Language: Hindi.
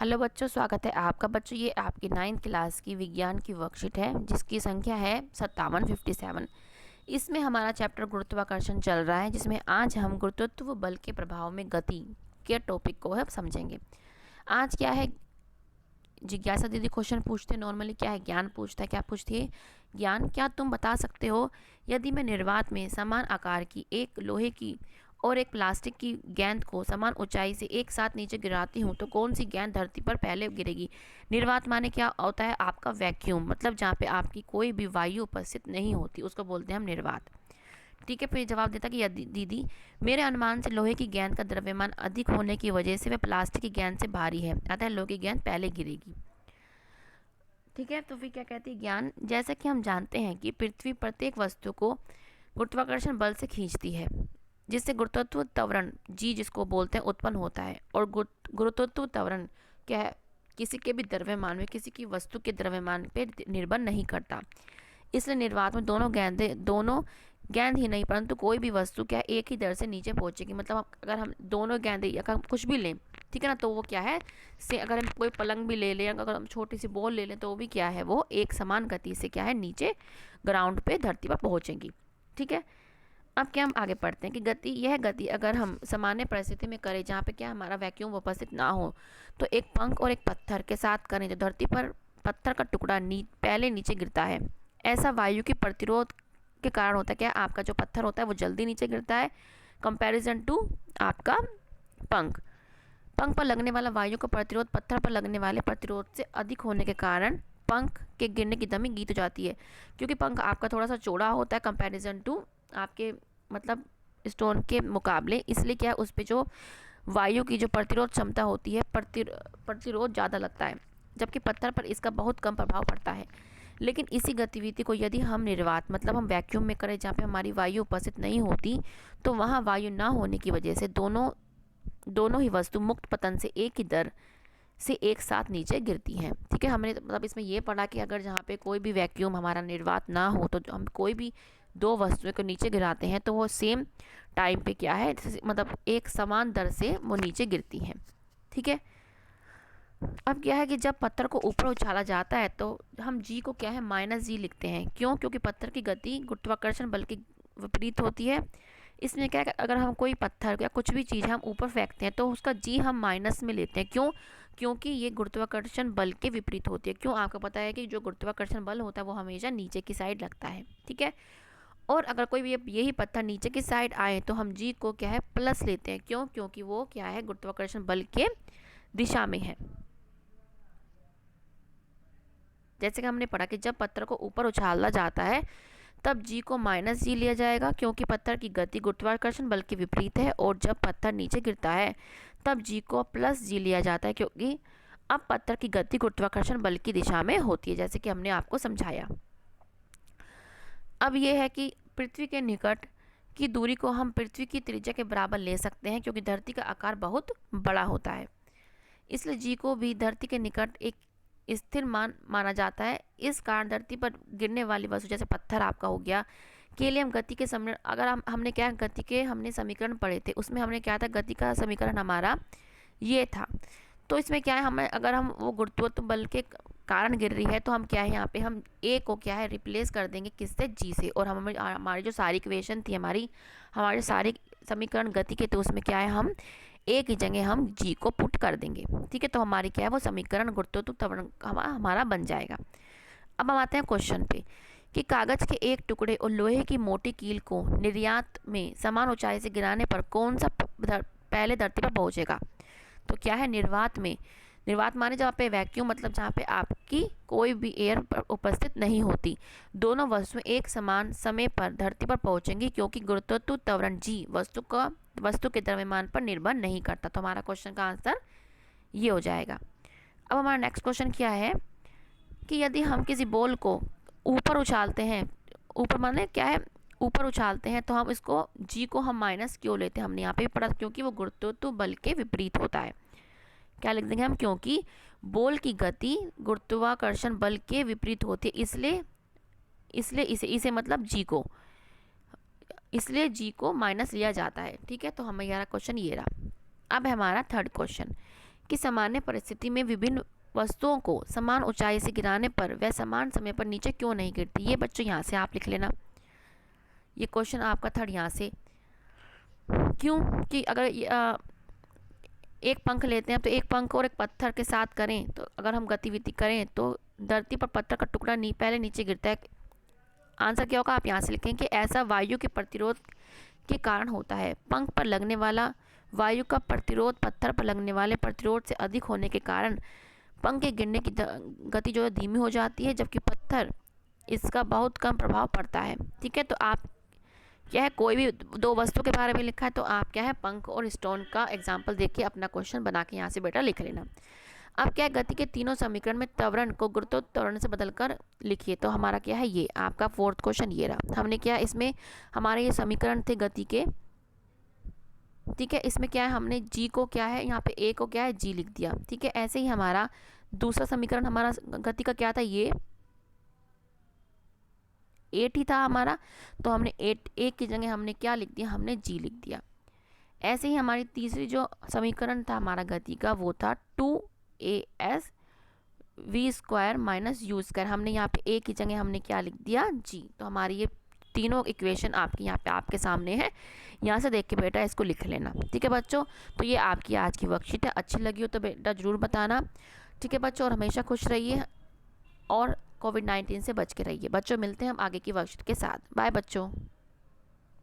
हेलो बच्चों, स्वागत है आपका। बच्चों, ये आपकी 9th क्लास की विज्ञान की वर्कशीट है जिसकी संख्या है 5757। इसमें हमारा चैप्टर गुरुत्वाकर्षण चल रहा है, जिसमें आज हम गुरुत्व बल के प्रभाव में गति के टॉपिक को है समझेंगे। आज क्या है, जिज्ञासा दीदी क्वेश्चन पूछते नॉर्मली क्या है, ज्ञान पूछता है। क्या पूछती है? ज्ञान, क्या तुम बता सकते हो यदि मैं निर्वात में समान आकार की एक लोहे की और एक प्लास्टिक की गेंद को समान ऊंचाई से एक साथ नीचे गिराती हूँ तो कौन सी गेंद धरती पर पहले गिरेगी? निर्वात माने क्या होता है आपका? वैक्यूम, मतलब जहाँ पे आपकी कोई भी वायु उपस्थित नहीं होती उसको बोलते हैं हम निर्वात। ठीक है, फिर जवाब देता कि यदि दीदी मेरे अनुमान से लोहे की गेंद का द्रव्यमान अधिक होने की वजह से वह प्लास्टिक की गेंद से भारी है, अतः लोहे की गेंद पहले गिरेगी। ठीक है, तो फिर क्या कहती है ज्ञान, जैसा कि हम जानते हैं कि पृथ्वी प्रत्येक वस्तु को गुरुत्वाकर्षण बल से खींचती है, जिससे गुरुत्व त्वरण जी जिसको बोलते हैं उत्पन्न होता है। और गुरुत्व त्वरण क्या है, किसी के भी द्रव्यमान में किसी की वस्तु के द्रव्यमान पे निर्भर नहीं करता। इसलिए निर्वात में दोनों गेंद ही नहीं परंतु कोई भी वस्तु क्या है एक ही दर से नीचे पहुंचेगी। मतलब अगर हम दोनों गेंदें या हम कुछ भी लें, ठीक है ना, तो वो क्या है से अगर हम कोई पलंग भी ले लें, अगर हम छोटी सी बॉल ले लें तो वो भी क्या है, वो एक समान गति से क्या है नीचे ग्राउंड पे धरती पर पहुंचेंगी। ठीक है, अब क्या हम आगे पढ़ते हैं कि यह गति अगर हम सामान्य परिस्थिति में करें जहाँ पे क्या हमारा वैक्यूम उपस्थित ना हो, तो एक पंख और एक पत्थर के साथ करें तो धरती पर पत्थर का टुकड़ा पहले नीचे गिरता है। ऐसा वायु की प्रतिरोध के कारण होता है। क्या आपका जो पत्थर होता है वो जल्दी नीचे गिरता है कंपैरिजन टू आपका पंख। पंख पर लगने वाला वायु का प्रतिरोध पत्थर पर लगने वाले प्रतिरोध से अधिक होने के कारण पंख के गिरने की दमी गीत हो जाती है, क्योंकि पंख आपका थोड़ा सा चौड़ा होता है कंपैरिजन टू आपके मतलब स्टोन के मुकाबले। इसलिए क्या है उस पर जो वायु की जो प्रतिरोध क्षमता होती है, प्रतिरोध ज़्यादा लगता है, जबकि पत्थर पर इसका बहुत कम प्रभाव पड़ता है। लेकिन इसी गतिविधि को यदि हम निर्वात मतलब हम वैक्यूम में करें जहाँ पे हमारी वायु उपस्थित नहीं होती, तो वहाँ वायु ना होने की वजह से दोनों ही वस्तु मुक्त पतन से एक ही दर से एक साथ नीचे गिरती हैं। ठीक है, हमने मतलब इसमें ये पढ़ा कि अगर जहाँ पे कोई भी वैक्यूम हमारा निर्वात ना हो तो हम कोई भी दो वस्तुओं को नीचे गिराते हैं तो वो सेम टाइम पे क्या है, मतलब एक समान दर से वो नीचे गिरती हैं। ठीक है, अब क्या है कि जब पत्थर को ऊपर उछाला जाता है तो हम जी को क्या है -g लिखते हैं। क्यों? क्योंकि पत्थर की गति गुरुत्वाकर्षण बल के विपरीत होती है। इसमें क्या है, अगर हम कोई पत्थर या कुछ भी चीज़ हम ऊपर फेंकते हैं तो उसका जी हम माइनस में लेते हैं। क्यों? क्योंकि ये गुरुत्वाकर्षण बल के विपरीत होती है। क्यों? आपको पता है कि जो गुरुत्वाकर्षण बल होता है वो हमेशा नीचे की साइड लगता है। ठीक है, और अगर कोई भी यही पत्थर नीचे की साइड आए तो हम जी को क्या है प्लस लेते हैं। क्यों? क्योंकि वो क्या है गुरुत्वाकर्षण बल के दिशा में है। जैसे कि हमने पढ़ा कि जब पत्थर को ऊपर उछाला जाता है तब जी को -g लिया जाएगा, क्योंकि पत्थर की गति गुरुत्वाकर्षण बल के विपरीत है। और जब पत्थर नीचे गिरता है तब जी को +g लिया जाता है, क्योंकि अब पत्थर की गति गुरुत्वाकर्षण बल की दिशा में होती है, जैसे कि हमने आपको समझाया। अब ये है कि पृथ्वी के निकट की दूरी को हम पृथ्वी की त्रिज्या के बराबर ले सकते हैं, क्योंकि धरती का आकार बहुत बड़ा होता है। इसलिए जी को भी धरती के निकट एक स्थिर मान माना जाता है। इस कारण धरती पर गिरने वाली वस्तु जैसे पत्थर आपका हो गया के लिए हम गति के समीकरण, अगर हमने क्या गति के हमने समीकरण पढ़े थे, उसमें हमने क्या था, गति का समीकरण हमारा ये था। तो इसमें क्या है, हमें अगर हम वो गुरुत्व बल के कारण गिर रही है तो हम क्या है यहाँ पे हम ए को क्या है रिप्लेस कर देंगे किससे, जी से। और हमारी जो सारी इक्वेशन थी हमारे सारे समीकरण गति के, तो उसमें क्या है हम ए की जगह हम जी को पुट कर देंगे। ठीक है, तो हमारी क्या है वो समीकरण गुरुत्व त्वरण हमारा बन जाएगा। अब हम आते हैं क्वेश्चन पे कि कागज के एक टुकड़े और लोहे की मोटी कील को निर्यात में समान ऊंचाई से गिराने पर कौन सा पहले धरती पर पहुंचेगा? तो क्या है निर्वात माने जहाँ पे वैक्यूम, मतलब जहाँ पे आपकी कोई भी एयर उपस्थित नहीं होती, दोनों वस्तुएं एक समान समय पर धरती पर पहुंचेंगी, क्योंकि गुरुत्व त्वरण जी वस्तु के द्रव्यमान पर निर्भर नहीं करता। तो हमारा क्वेश्चन का आंसर ये हो जाएगा। अब हमारा नेक्स्ट क्वेश्चन क्या है कि यदि हम किसी बॉल को ऊपर उछालते हैं, ऊपर माने क्या है ऊपर उछालते हैं, तो हम इसको जी को हम माइनस क्यों लेते हैं, हमने यहाँ पे पढ़ा, क्योंकि वो गुरुत्व बल के विपरीत होता है। क्या लिख देंगे हम, क्योंकि बॉल की गति गुरुत्वाकर्षण बल के विपरीत होती है, इसलिए इसे मतलब जी को, इसलिए जी को माइनस लिया जाता है। ठीक है, तो हमें यार क्वेश्चन ये रहा। अब हमारा थर्ड क्वेश्चन कि सामान्य परिस्थिति में विभिन्न वस्तुओं को समान ऊंचाई से गिराने पर वह समान समय पर नीचे क्यों नहीं गिरती। ये बच्चों यहाँ से आप लिख लेना, ये क्वेश्चन आपका थर्ड यहाँ से। क्यों कि अगर एक पंख लेते हैं तो एक पंख और एक पत्थर के साथ करें तो अगर हम गतिविधि करें तो धरती पर पत्थर का टुकड़ा पहले नीचे गिरता है। आंसर क्या होगा, आप यहाँ से लिखें कि ऐसा वायु के प्रतिरोध के कारण होता है। पंख पर लगने वाला वायु का प्रतिरोध पत्थर पर लगने वाले प्रतिरोध से अधिक होने के कारण पंख के गिरने की गति जो है धीमी हो जाती है, जबकि पत्थर इसका बहुत कम प्रभाव पड़ता है। ठीक है, तो आप क्या है, कोई भी दो वस्तु के बारे में लिखा है तो आप क्या है पंख और स्टोन का एग्जाम्पल देख के अपना क्वेश्चन बना के यहाँ से बेटा लिख लेना। अब क्या है, गति के तीनों समीकरण में त्वरण को गुरुत्वाकर्षण से बदलकर लिखिए। तो हमारा क्या है, ये आपका फोर्थ क्वेश्चन ये रहा। हमने क्या, इसमें हमारे ये समीकरण थे गति के। ठीक है, इसमें क्या है, हमने जी को क्या है, यहाँ पे ए को क्या है जी लिख दिया। ठीक है, ऐसे ही हमारा दूसरा समीकरण हमारा गति का क्या था, ये 8 ही था हमारा, तो हमने 8 एक की जगह हमने क्या लिख दिया, हमने जी लिख दिया। ऐसे ही हमारी तीसरी जो समीकरण था हमारा गति का वो था 2as v² माइनस u²। हमने यहाँ पे ए की जगह हमने क्या लिख दिया, जी। तो हमारी ये तीनों इक्वेशन आपकी यहाँ पे आपके सामने है, यहाँ से देख के बेटा इसको लिख लेना। ठीक है बच्चों, तो ये आपकी आज की वर्कशीट है। अच्छी लगी हो तो बेटा ज़रूर बताना। ठीक है बच्चों, और हमेशा खुश रहिए और कोविड-19 से बच के रहिए। बच्चों मिलते हैं हम आगे की वर्कशीट के साथ। बाय बच्चों।